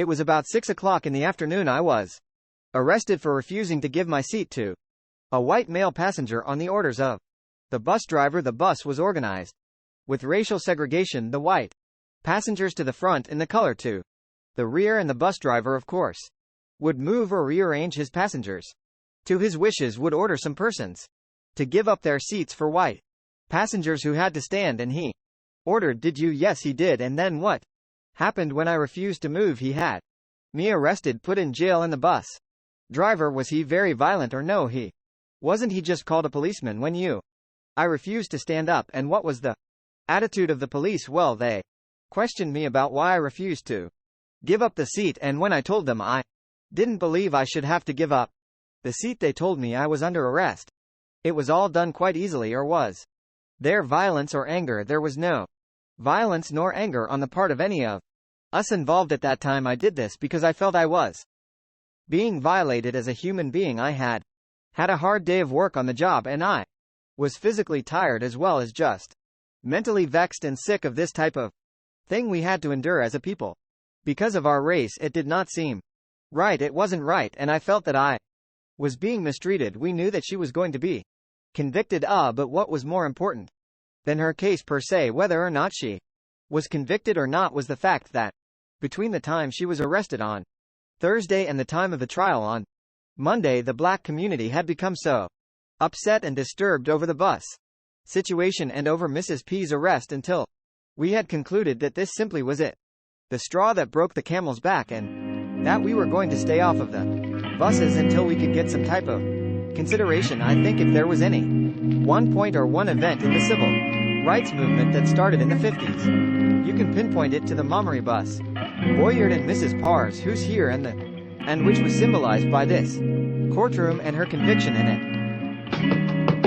It was about 6 o'clock in the afternoon. I was arrested for refusing to give my seat to a white male passenger on the orders of the bus driver. The bus was organized with racial segregation. The white passengers to the front and the color to the rear, and the bus driver, of course, would move or rearrange his passengers to his wishes, would order some persons to give up their seats for white passengers who had to stand, and he ordered, "Did you?" "Yes, he did." "And then what happened when I refused to move?" "He had me arrested, put in jail." "And the bus driver, was he very violent?" "Or no, he wasn't. He just called a policeman when you I refused to stand up." "And what was the attitude of the police?" "Well, they questioned me about why I refused to give up the seat, and when I told them I didn't believe I should have to give up the seat, they told me I was under arrest. It was all done quite easily." "Or was there violence or anger?" "There was no violence nor anger on the part of any of us involved at that time. I did this because I felt I was being violated as a human being. I had a hard day of work on the job, and I was physically tired as well as just mentally vexed and sick of this type of thing we had to endure as a people. Because of our race, it did not seem right. It wasn't right, and I felt that I was being mistreated." We knew that she was going to be convicted, but what was more important than her case per se, whether or not she was convicted or not, was the fact that between the time she was arrested on Thursday and the time of the trial on Monday, the black community had become so upset and disturbed over the bus situation and over Mrs. P's arrest until we had concluded that this simply was it, the straw that broke the camel's back, and that we were going to stay off of the buses until we could get some type of consideration. I think if there was any one point or one event in the civil rights movement that started in the 50s, you can pinpoint it to the Montgomery bus. Boyard and Mrs. Parrs, who's here, and which was symbolized by this courtroom and her conviction in it.